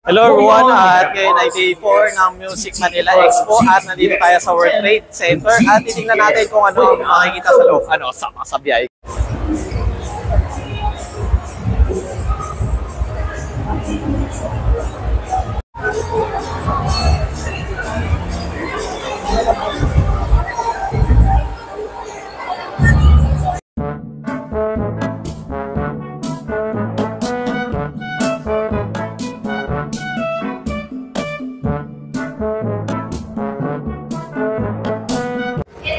Hello everyone, at ngayon ay day 4 ng Music Manila Expo at nandito tayo sa World Trade Center at titingnan natin kung ano ang makikita sa loob, sa biyay.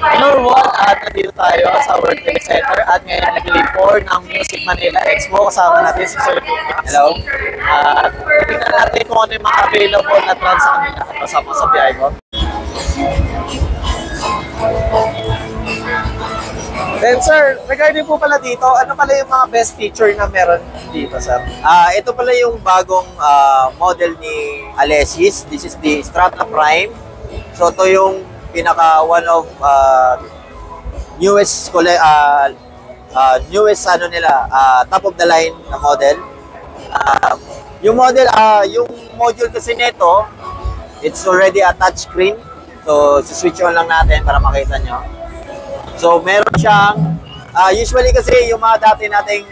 Hello everyone, at nandito tayo sa World Trade Center at ngayon ay day 4 ng Music Manila Expo. Kasama natin si Sir Lucas. Hello. At tingnan natin kung ano yung mga available na trans sa kanila kasama sa biyay ko. Then sir, regarding po pala dito, ano pala yung mga best feature na meron dito, sir? Ito pala yung bagong model ni Alesis. This is the Strata Prime. So ito yung pinaka one of newest ano nila, top of the line na model. Yung module kasi nito, it's already a touch screen. So switch on lang natin para makita nyo. So meron siyang usually kasi yung mga dati nating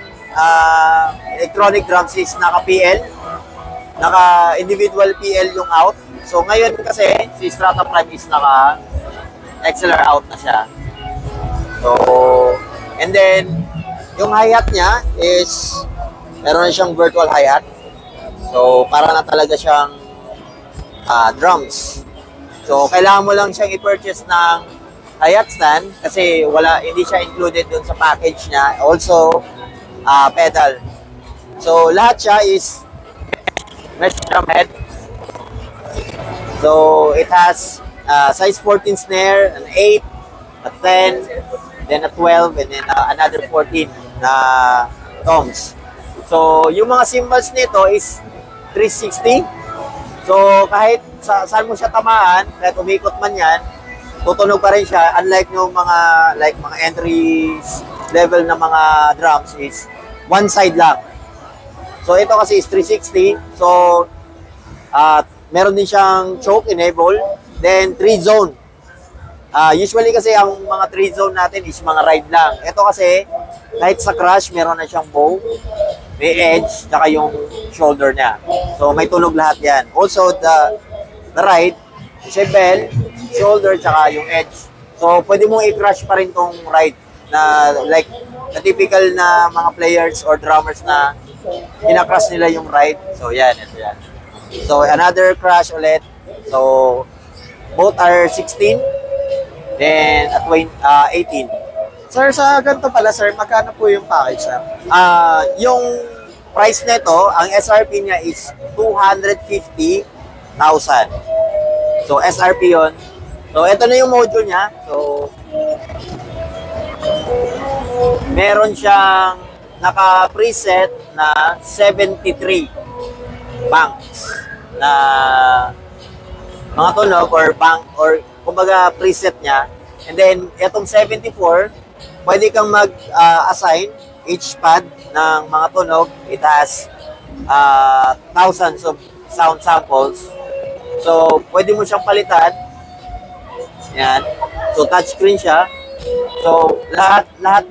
electronic drums is naka PL, naka individual PL yung out. So ngayon kasi si Strata Prime is naka XLR out na siya. So and then yung hi-hat niya is meron na siyang virtual hi-hat. So para na talaga siyang drums. So kailangan mo lang siyang i-purchase ng hi-hat stand kasi hindi siya included dun sa package niya. Also pedal. So lahat siya is mesh drum head. So it has size 14 snare, an 8, a 10, then a 12, and then another 14 na toms. So yung mga cymbals nito is 360. So kahit saan mo siya tamaan, kahit umikot man yan, tutunog pa rin siya. Unlike yung mga entry level na mga drums is one side lang. So ito kasi is 360. So meron din siyang choke enable, then 3 zone. Usually kasi ang mga 3 zone natin is mga ride lang. Ito kasi kahit sa crash meron na siyang bow, may edge, tsaka yung shoulder niya. So may tunog lahat yan. Also the ride, siya bell, shoulder, tsaka yung edge. So pwede mong i-crash pa rin tong ride na like na typical na mga players or drummers na ina-crash nila yung ride. So yan, ito yan. So another crash ulit. So both are 16, then at 18. Sir, sa ganito pala sir, magkano po yung package, sir? Yung price nito, ang SRP niya is 250,000. So SRP yon. So ito na yung module niya. So meron siyang naka-preset na 73 banks na mga tunog or bank or kumbaga preset niya. And then itong 74, pwede kang mag-assign each pad ng mga tunog. It has thousands of sound samples. So pwede mo siyang palitan. Yan. So touchscreen siya. So lahat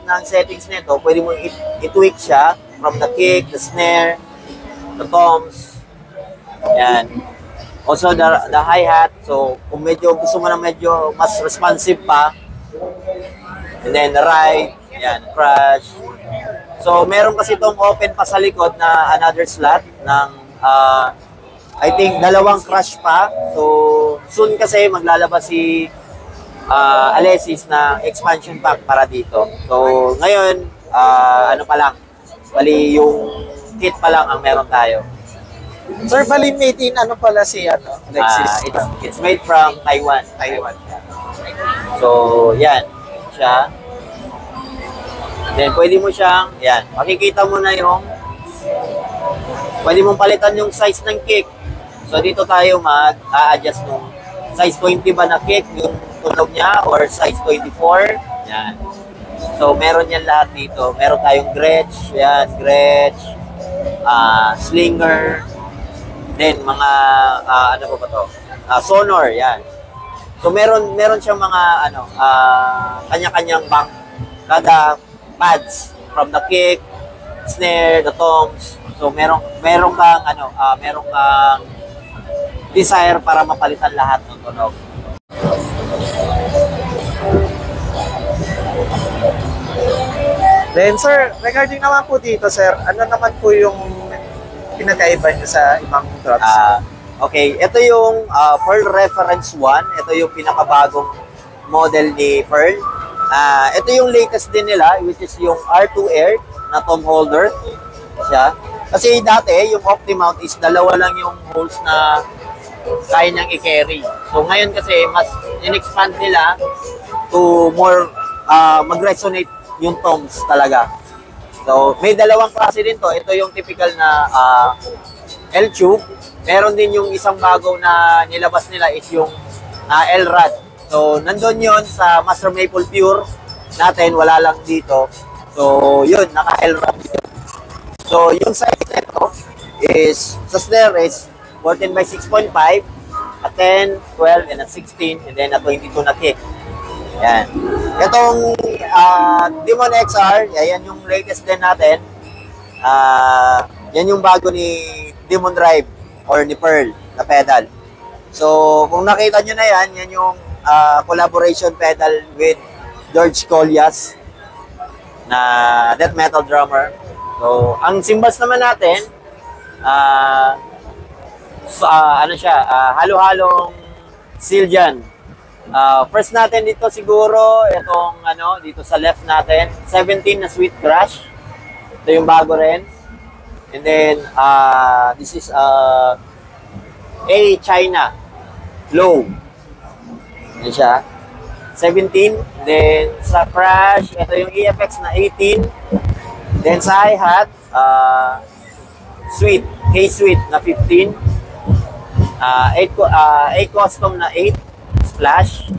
ng settings nito, pwede mo i-tweak siya from the kick, the snare, the toms. Yan. Also the hi-hat. So kung gusto mo na medyo mas responsive pa. And then the ride, yan, crash. So meron kasi itong open pa sa likod na another slot ng I think 2 crash pa. So soon kasi maglalabas si Alesis na expansion pack para dito. So ngayon ano pa lang, bali yung kit pa lang ang meron tayo. Sir, bali made in ano pala si Alexis? It's made from Taiwan. So yan siya. Then pwede mo siyang, yan, makikita mo na yung pwede mong palitan yung size ng kick. So dito tayo mag-a-adjust ng size 20 ba na kick yung tunog niya or size 24. Yan. So meron yan lahat dito. Meron tayong gretsch, yan, gretsch, slinger. Then mga ano po ba to? Sonor, yan. So meron siyang mga kanya-kanyang bank kada pads from the kick, snare, the toms. So meron kang meron kang desire para mapalitan lahat ng tunog. Then sir, regarding naman po dito sir, ano naman po yung pinakaiba niyo sa ibang drums? Okay, ito yung Pearl Reference 1. Ito yung pinakabagong model ni Pearl. Ito yung latest din nila, which is yung R2 Air na tom holder. Siya. Kasi dati, yung Optimount is dalawa lang yung holes na kaya niyang i-carry. So ngayon kasi, mas in-expand nila to more mag-resonate yung toms talaga. So, may dalawang klase din to. Ito yung typical na L-tube. Meron din yung isang bago na nilabas nila is yung L-rad. So, nandun yun sa Master Maple Pure natin. Wala lang dito. So, yun. Naka-L-rad yun. So, yung size nito is, sa snare is 14 by 6.5, a 10, 12, and a 16, and then a 22 na kick. Yan. Itong Demon XR, yan yung latest din natin. Yan yung bago ni Demon Drive or ni Pearl na pedal. So, kung nakita nyo na yan yung collaboration pedal with George Collias na death metal drummer. So, ang cymbals naman natin, halo-halong Siljan. First natin dito siguro, itong dito sa left natin, 17 na Sweet Crush. Ito yung bago rin. And then, this is A China Low. Yan siya. 17. Then, sa Crash, ito yung EFX na 18. Then, sa hi-hat, Sweet, K-Sweet na 15. A Custom na 8. Splash,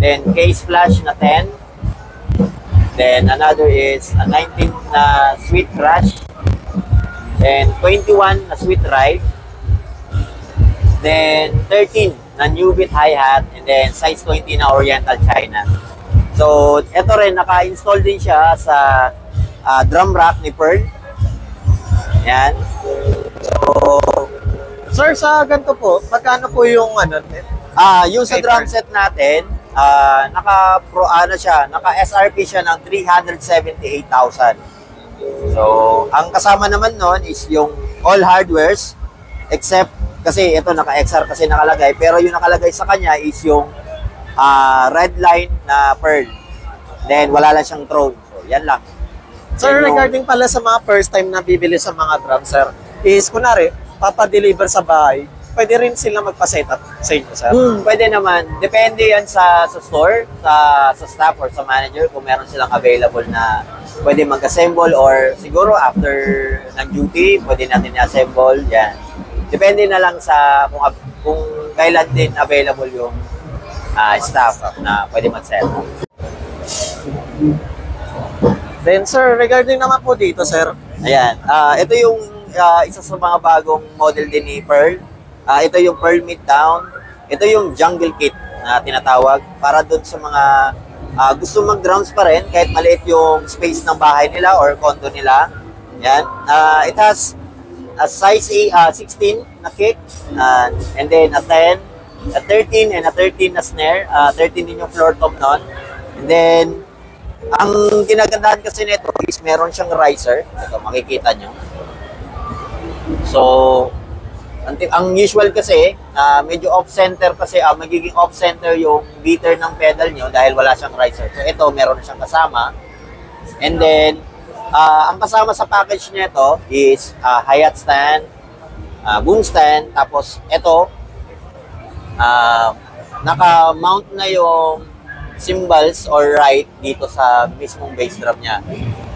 then K-Splash na 10, then another is a 19 na Sweet Crush, then 21 na Sweet Ride, then 13 na New Beat Hi-Hat, and then size 20 na Oriental China. So, ito rin, naka-install din siya sa drum rack ni Pearl. Yan. So, Sir, sa ganito po, magkano po yung yung sa drum set natin, naka-SRP siya ng 378,000. So, ang kasama naman nun is yung all hardwares, except, kasi ito naka-XR kasi nakalagay, pero yung nakalagay sa kanya is yung red line na Pearl. Then, wala lang siyang Throne. So, yan lang. Sir, regarding pala sa mga first time na bibili sa mga drum, sir, is kunwari, papadeliver sa bahay, pwede rin sila magpa-setup sa inyo, sir? Pwede naman. Depende yan sa store, sa staff or sa manager kung meron silang available na pwede mag-assemble or siguro after ng duty, pwede natin i-assemble. Yan. Depende na lang sa kung kailan din available yung staff na pwede mag-setup. Then, sir, regarding naman po dito, sir. Ayan. Ito yung isa sa mga bagong model din ni Pearl. Ito yung Pearl Midtown. Ito yung Jungle Kit na tinatawag para doon sa mga gusto mag-drums pa rin kahit maliit yung space ng bahay nila or condo nila. Yan. It has a size 16 na kick and then a 10, a 13 and a 13 na snare. 13 din yung floor tom nun. And then, ang ginagandahan kasi nito is meron siyang riser. Ito, makikita nyo. So, ang usual kasi, medyo off-center kasi, magiging off-center yung beater ng pedal nyo dahil wala siyang riser. So, ito, meron na siyang kasama. And then, ang kasama sa package nito is hi-hat stand, boom stand, tapos ito, naka-mount na yung cymbals or right dito sa mismong bass drum niya.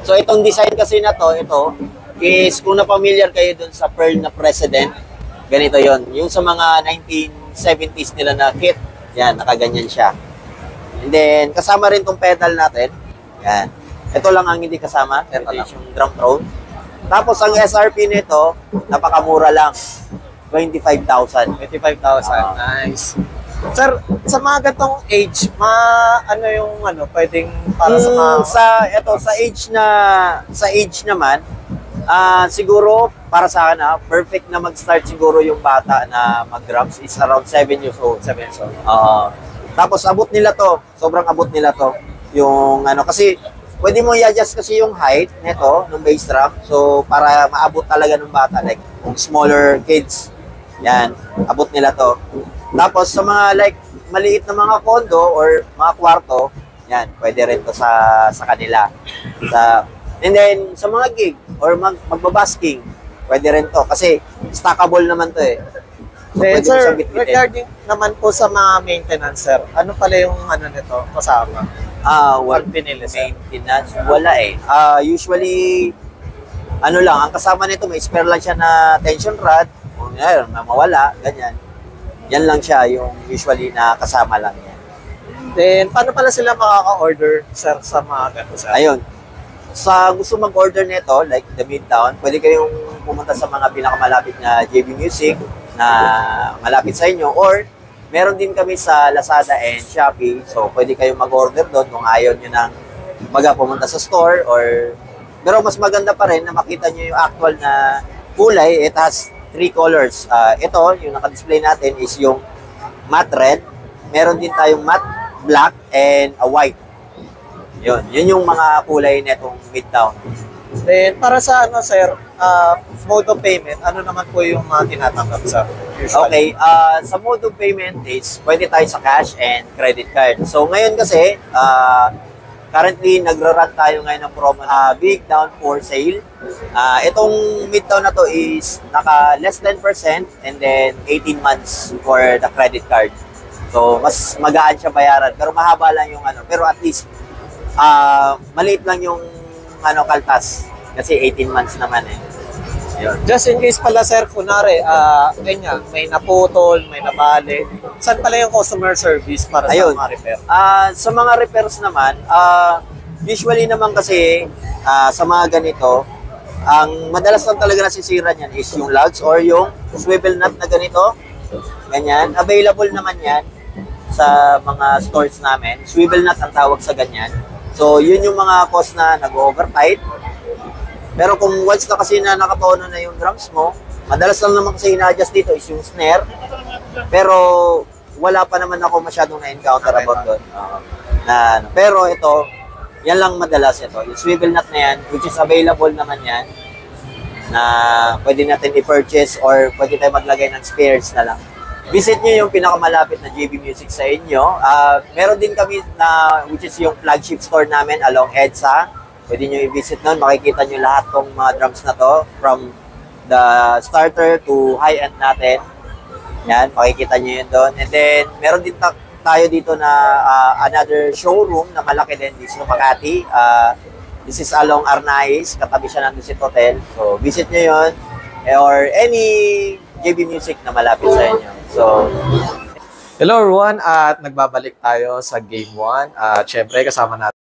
So, itong design kasi na to, ito, is kung na-familiar kayo dun sa Pearl na President, ganito yon. Yung sa mga 1970s nila na kit, yan, nakaganyan siya. And then, kasama rin tong pedal natin. Yan. Ito lang ang hindi kasama. Ito is yung drum throne. Tapos, ang SRP nito, napakamura lang. 25,000. 25,000. Nice. Sir, sa mga gatong age, ano yung pwedeng para sa mga... Sa age naman, siguro para sa akin perfect na mag-start siguro yung bata na mag-drums is around 7 years old. 7 years old. Tapos abot nila to, sobrang abot nila to. Yung kasi pwede mo i-adjust kasi yung height nito ng bass drum. So para maabot talaga ng bata, like smaller kids. Yan, abot nila to. Tapos sa mga like maliit na mga condo or mga kwarto, yan, pwede rin to sa kanila. And then sa mga gig or magbabasking, pwede rin to kasi stackable naman to eh. So, Then, pwede mo sir, siyang bitbitin. regarding naman po sa mga maintenance, sir, ano pala yung nito kasama? Pag pinili, sir? maintenance, wala eh. Usually, lang, ang kasama nito, may spare lang siya na tension rod, kung mawala, ganyan. Yan lang siya, yung usually na kasama lang yan. Then, paano pala sila makaka-order, sir, sa mga ganito, sir? Ayun. Sa gusto mag-order nito, like the Midtown, pwede kayong pumunta sa mga pinakamalapit na JB Music na malapit sa inyo, or meron din kami sa Lazada and Shopee. So, pwede kayong mag-order doon kung ayaw nyo nang pumunta sa store, or pero mas maganda pa rin na makita nyo yung actual na kulay. It has 3 colors. Ito, yung naka-display natin is yung matte red. Meron din tayong matte black and a white. Yun yung mga kulay netong Midtown. Then, para sa sir, mode of payment, ano naman po yung mga tinatanggap, sir? Usually? Okay, sa mode of payment is pwede tayo sa cash and credit card. So ngayon kasi, currently nagra-run tayo ngayon ng promo Big Down for Sale. Itong Midtown na to is naka less than % and then 18 months for the credit card. So mas magaan siya bayaran pero mahaba lang yung pero at least maliit lang yung kaltas kasi 18 months naman eh. Yun. Just in case pala, sir, kunwari, ganyan, may naputol, may nabali, saan pala yung customer service para Ayun. sa mga repair? Sa mga repairs naman, usually naman kasi sa mga ganito, ang madalas lang talaga nasisira niyan is yung lugs or yung swivel nut na ganito. Ganyan. Available naman yan sa mga stores namin. Swivel nut ang tawag sa ganyan. So, yun yung mga cause na nag-overtight. Pero kung once na kasi na nakatono na yung drums mo, madalas lang naman kasi ina-adjust dito is yung snare. Pero wala pa naman ako masyadong na-encounter about doon. Pero ito, yan lang madalas ito. Yung swivel nut na yan, which is available naman yan, na pwede natin i-purchase or pwede tayo maglagay ng spares na lang. Visit nyo yung pinakamalapit na JB Music sa inyo. Meron din kami na, which is yung flagship store namin along EDSA. Pwede nyo i-visit nun. Makikita nyo lahat ng mga drums na to. From the starter to high-end natin. Yan, makikita nyo yun doon. And then, meron din tayo dito na another showroom na malaki din dito sa Makati. This is along Arnaiz. Katabi siya ng Dusit Hotel. So, visit nyo yun. Or any JB Music na malapit sa inyo. So, hello everyone, at nagbabalik tayo sa Game 1. At syempre, kasama natin